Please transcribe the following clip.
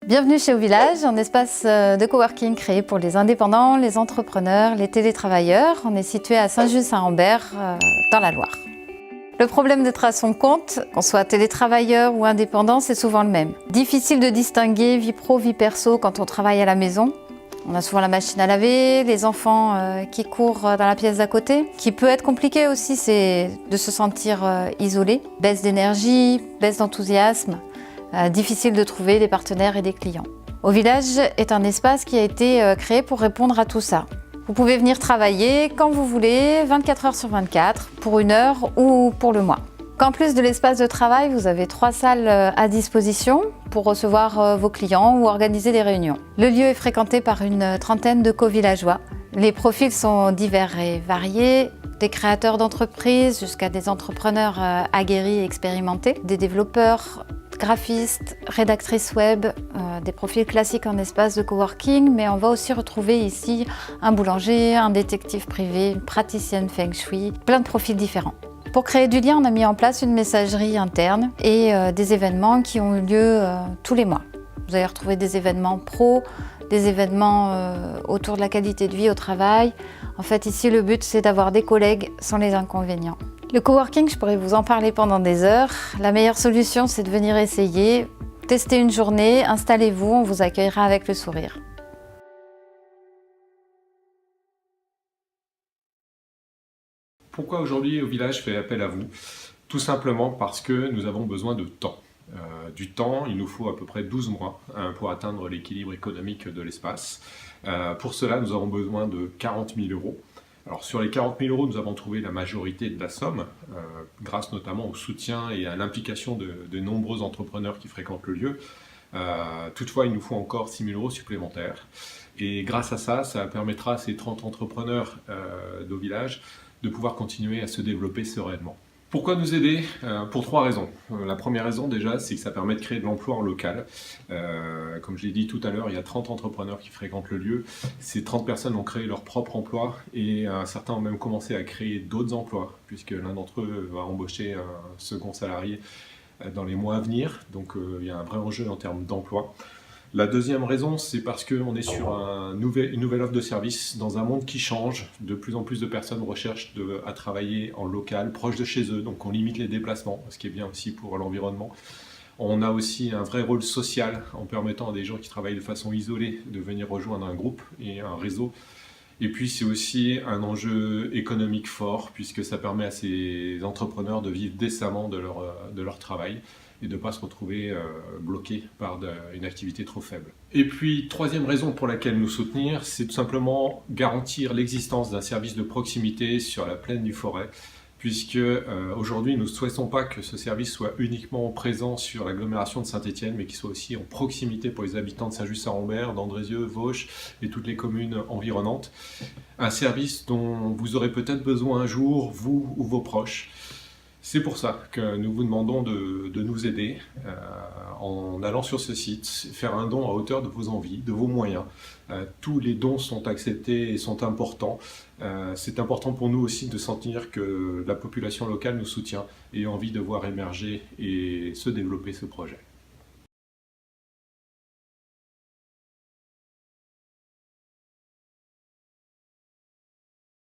Bienvenue chez Au Village, un espace de coworking créé pour les indépendants, les entrepreneurs, les télétravailleurs. On est situé à Saint-Just-Saint-Rambert, dans la Loire. Le problème d'être à son compte, qu'on soit télétravailleur ou indépendant, c'est souvent le même. Difficile de distinguer vie pro, vie perso quand on travaille à la maison. On a souvent la machine à laver, les enfants qui courent dans la pièce d'à côté. Ce qui peut être compliqué aussi, c'est de se sentir isolé. Baisse d'énergie, baisse d'enthousiasme. Difficile de trouver des partenaires et des clients. Au Village est un espace qui a été créé pour répondre à tout ça. Vous pouvez venir travailler quand vous voulez, 24 heures sur 24, pour une heure ou pour le mois. En plus de l'espace de travail, vous avez 3 salles à disposition pour recevoir vos clients ou organiser des réunions. Le lieu est fréquenté par une trentaine de co-villageois. Les profils sont divers et variés, des créateurs d'entreprises jusqu'à des entrepreneurs aguerris et expérimentés, des développeurs, graphistes, rédactrices web, des profils classiques en espace de coworking, mais on va aussi retrouver ici un boulanger, un détective privé, une praticienne feng shui, plein de profils différents. Pour créer du lien, on a mis en place une messagerie interne et des événements qui ont eu lieu tous les mois. Vous allez retrouver des événements pro, des événements autour de la qualité de vie au travail. En fait, ici, le but, c'est d'avoir des collègues sans les inconvénients. Le coworking, je pourrais vous en parler pendant des heures. La meilleure solution, c'est de venir essayer, tester une journée, installez-vous, on vous accueillera avec le sourire. Pourquoi aujourd'hui Au Village fait appel à vous? Tout simplement parce que nous avons besoin de temps. Du temps, il nous faut à peu près 12 mois pour atteindre l'équilibre économique de l'espace. Pour cela, nous avons besoin de 40 000 euros. Alors sur les 40 000 euros, nous avons trouvé la majorité de la somme, grâce notamment au soutien et à l'implication de nombreux entrepreneurs qui fréquentent le lieu. Toutefois, il nous faut encore 6 000 euros supplémentaires. Et grâce à ça, ça permettra à ces 30 entrepreneurs d'Au Village de pouvoir continuer à se développer sereinement. Pourquoi nous aider? Pour 3 raisons. La première raison déjà, c'est que ça permet de créer de l'emploi en local. Comme je l'ai dit tout à l'heure, il y a 30 entrepreneurs qui fréquentent le lieu. Ces 30 personnes ont créé leur propre emploi et certains ont même commencé à créer d'autres emplois, puisque l'un d'entre eux va embaucher un second salarié dans les mois à venir. Donc il y a un vrai enjeu en termes d'emploi. La deuxième raison, c'est parce qu'on est sur une nouvelle offre de service dans un monde qui change. De plus en plus de personnes recherchent à travailler en local, proche de chez eux, donc on limite les déplacements, ce qui est bien aussi pour l'environnement. On a aussi un vrai rôle social en permettant à des gens qui travaillent de façon isolée de venir rejoindre un groupe et un réseau. Et puis c'est aussi un enjeu économique fort, puisque ça permet à ces entrepreneurs de vivre décemment de leur travail et de ne pas se retrouver bloqués par une activité trop faible. Et puis, troisième raison pour laquelle nous soutenir, c'est tout simplement garantir l'existence d'un service de proximité sur la plaine du Forêt, puisque aujourd'hui, nous ne souhaitons pas que ce service soit uniquement présent sur l'agglomération de Saint-Étienne, mais qu'il soit aussi en proximité pour les habitants de Saint-Just-Saint-Rambert, d'Andrézieux, Vauche et toutes les communes environnantes. Un service dont vous aurez peut-être besoin un jour, vous ou vos proches. C'est pour ça que nous vous demandons de nous aider en allant sur ce site, faire un don à hauteur de vos envies, de vos moyens. Tous les dons sont acceptés et sont importants. C'est important pour nous aussi de sentir que la population locale nous soutient et a envie de voir émerger et se développer ce projet.